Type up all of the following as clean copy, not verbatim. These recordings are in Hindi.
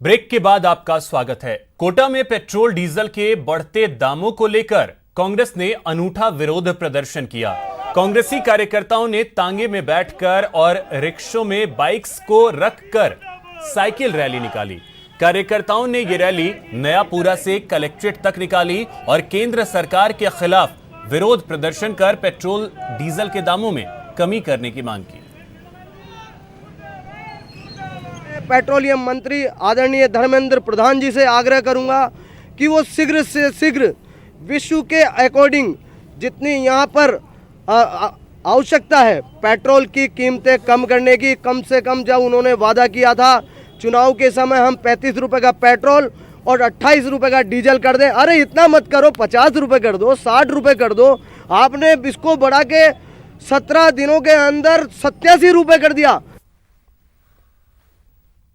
ब्रेक के बाद आपका स्वागत है। कोटा में पेट्रोल डीजल के बढ़ते दामों को लेकर कांग्रेस ने अनूठा विरोध प्रदर्शन किया। कांग्रेसी कार्यकर्ताओं ने तांगे में बैठकर और रिक्शों में बाइक्स को रखकर साइकिल रैली निकाली। कार्यकर्ताओं ने ये रैली नयापुरा से कलेक्ट्रेट तक निकाली और केंद्र सरकार के खिलाफ विरोध प्रदर्शन कर पेट्रोल डीजल के दामों में कमी करने की मांग की। पेट्रोलियम मंत्री आदरणीय धर्मेंद्र प्रधान जी से आग्रह करूंगा कि वो शीघ्र से शीघ्र विश्व के अकॉर्डिंग जितनी यहाँ पर आवश्यकता है पेट्रोल की कीमतें कम करने की, कम से कम जब उन्होंने वादा किया था चुनाव के समय हम 35 रुपये का पेट्रोल और 28 रुपये का डीजल कर दें। अरे इतना मत करो, 50 रुपये कर दो, 60 रुपये कर दो। आपने इसको बढ़ा के 17 दिनों के अंदर 87 रुपये कर दिया।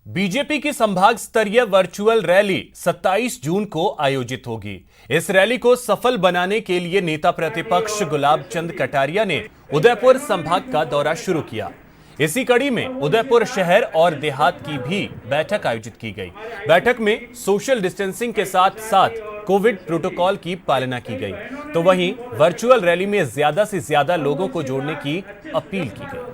बीजेपी की संभाग स्तरीय वर्चुअल रैली 27 जून को आयोजित होगी। इस रैली को सफल बनाने के लिए नेता प्रतिपक्ष गुलाब चंद कटारिया ने उदयपुर संभाग का दौरा शुरू किया। इसी कड़ी में उदयपुर शहर और देहात की भी बैठक आयोजित की गई। बैठक में सोशल डिस्टेंसिंग के साथ साथ कोविड प्रोटोकॉल की पालना की गई, तो वहीं वर्चुअल रैली में ज्यादा से ज्यादा लोगों को जोड़ने की अपील की गई।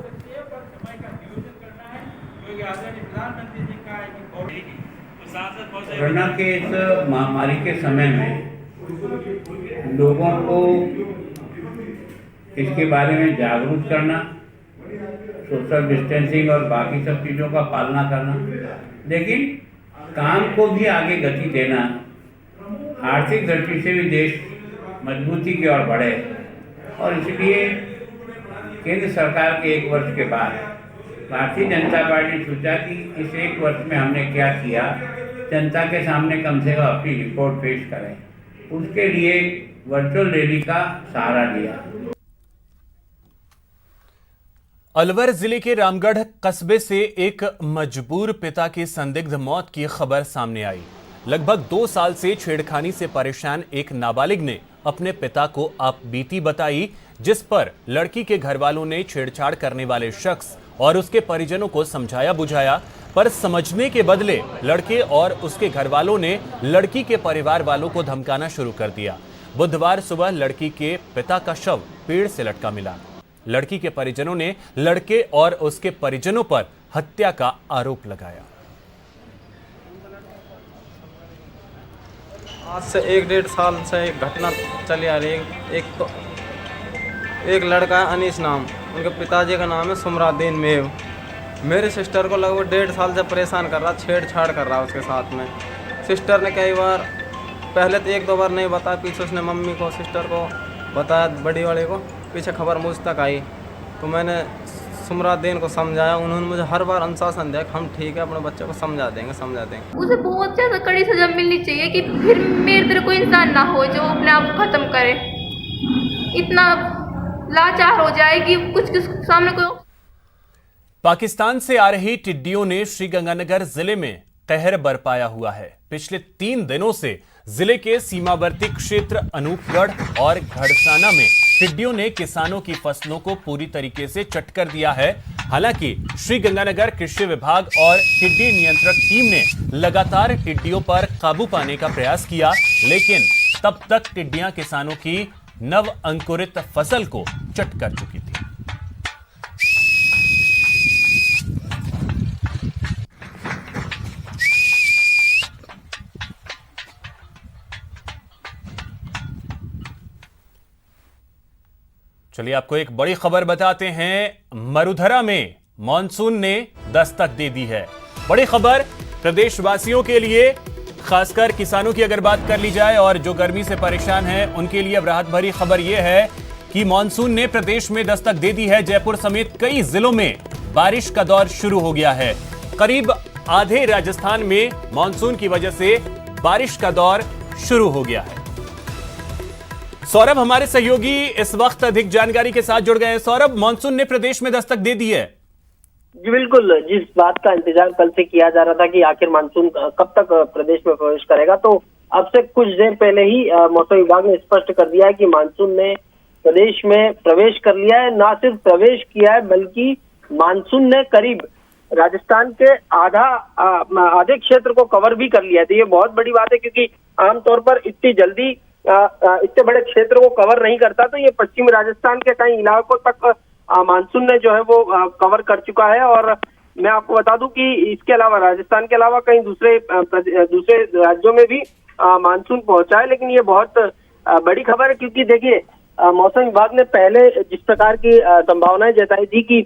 कोरोना के इस महामारी के समय में लोगों को इसके बारे में जागरूक करना, सोशल डिस्टेंसिंग और बाकी सब चीज़ों का पालना करना, लेकिन काम को भी आगे गति देना, आर्थिक दृष्टि से भी देश मजबूती की ओर बढ़े। और इसलिए केंद्र सरकार के 1 वर्ष के बाद भारतीय जनता पार्टी सोचा कि इस 1 वर्ष में हमने क्या किया, जनता के सामने कम से कम अपनी रिपोर्ट पेश करें। उसके लिए वर्चुअल रैली का सहारा लिया। अलवर जिले के रामगढ़ कस्बे से एक मजबूर पिता की संदिग्ध मौत की खबर सामने आई। लगभग 2 साल से छेड़खानी से परेशान एक नाबालिग ने अपने पिता को आपबीती बताई, जिस पर लड़की के घर वालों ने छेड़छाड़ करने वाले शख्स और उसके परिजनों को समझाया बुझाया, पर समझने के बदले लड़के और उसके घर वालों ने लड़की के परिवार वालों को धमकाना शुरू कर दिया। बुधवार सुबह लड़की के पिता का शव पेड़ से लटका मिला। लड़की के परिजनों ने लड़के और उसके परिजनों पर हत्या का आरोप लगाया। आज से 1-1.5 साल से एक घटना चली आ रही है। एक लड़का है अनीस नाम, उनके पिताजी का नाम है सुमराद्दीन मेव। मेरे सिस्टर को लगभग 1.5 साल से परेशान कर रहा, छेड़छाड़ कर रहा उसके साथ में। सिस्टर ने कई बार, पहले तो 1-2 बार नहीं बताया, पीछे उसने मम्मी को, सिस्टर को बताया, बड़ी वाले को। पीछे खबर मुझ तक आई तो मैंने सुमराद्दीन को समझाया। उन्होंने मुझे हर बार अनुशासन दिया कि हम ठीक है, अपने बच्चे को समझा देंगे। उसे बहुत ज़्यादा कड़ी सजा मिलनी चाहिए कि फिर मेरे तरह कोई इंसान ना हो जो अपने आप को ख़त्म करे, इतना लाचार हो जाए कि कुछ सामने कोई। पाकिस्तान से आ रही टिड्डियों ने श्रीगंगानगर जिले में कहर बरपाया हुआ है। पिछले 3 दिनों से जिले के सीमावर्ती क्षेत्र अनूपगढ़ और घड़साना में टिड्डियों ने किसानों की फसलों को पूरी तरीके से चट कर दिया है। हालांकि श्रीगंगानगर कृषि विभाग और टिड्डी नियंत्रक टीम ने लगातार टिड्डियों पर काबू पाने का प्रयास किया, लेकिन तब तक टिड्डियां किसानों की नव अंकुरित फसल को चट कर चुकी थी। चलिए आपको एक बड़ी खबर बताते हैं। मरुधरा में मॉनसून ने दस्तक दे दी है। बड़ी खबर प्रदेशवासियों के लिए, खासकर किसानों की अगर बात कर ली जाए और जो गर्मी से परेशान हैं उनके लिए अब राहत भरी खबर यह है कि मॉनसून ने प्रदेश में दस्तक दे दी है। जयपुर समेत कई जिलों में बारिश का दौर शुरू हो गया है। करीब आधे राजस्थान में मॉनसून की वजह से बारिश का दौर शुरू हो गया है। सौरभ हमारे सहयोगी इस वक्त अधिक जानकारी के साथ जुड़ गए हैं। सौरभ, मॉनसून ने प्रदेश में दस्तक दे दी है। जी बिल्कुल, जिस बात का इंतजार कल से किया जा रहा था कि आखिर मानसून कब तक प्रदेश में प्रवेश करेगा, तो अब से कुछ देर पहले ही मौसम विभाग ने स्पष्ट कर दिया है कि मानसून ने प्रदेश में प्रवेश कर लिया है। ना सिर्फ प्रवेश किया है बल्कि मानसून ने करीब राजस्थान के आधे क्षेत्र को कवर भी कर लिया है। तो ये बहुत बड़ी बात है, क्योंकि आमतौर पर इतनी जल्दी इतने बड़े क्षेत्र को कवर नहीं करता। तो ये पश्चिमी राजस्थान के कई इलाकों तक मानसून ने जो है वो कवर कर चुका है। और मैं आपको बता दूं कि इसके अलावा राजस्थान के अलावा कई दूसरे राज्यों में भी मानसून पहुंचा है। लेकिन ये बहुत बड़ी खबर है, क्योंकि देखिए मौसम विभाग ने पहले जिस प्रकार की संभावनाएं जताई थी कि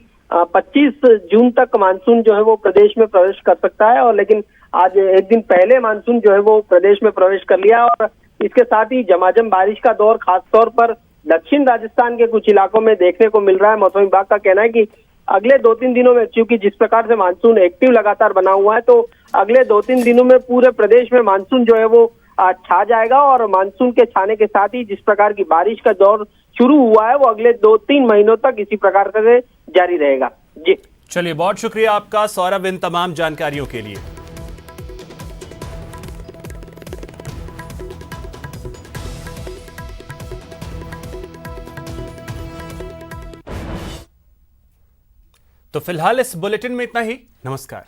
25 जून तक मानसून जो है वो प्रदेश में प्रवेश कर सकता है, और लेकिन आज एक दिन पहले मानसून जो है वो प्रदेश में प्रवेश कर लिया। और इसके साथ ही झमाझम बारिश का दौर खासतौर पर दक्षिण राजस्थान के कुछ इलाकों में देखने को मिल रहा है। मौसम विभाग का कहना है कि अगले 2-3 दिनों में, क्योंकि जिस प्रकार से मानसून एक्टिव लगातार बना हुआ है, तो अगले 2-3 दिनों में पूरे प्रदेश में मानसून जो है वो छा जाएगा। और मानसून के छाने के साथ ही जिस प्रकार की बारिश का दौर शुरू हुआ है वो अगले 2-3 महीनों तक इसी प्रकार से जारी रहेगा। जी चलिए, बहुत शुक्रिया आपका सौरभ इन तमाम जानकारियों के लिए। तो फिलहाल इस बुलेटिन में इतना ही। नमस्कार।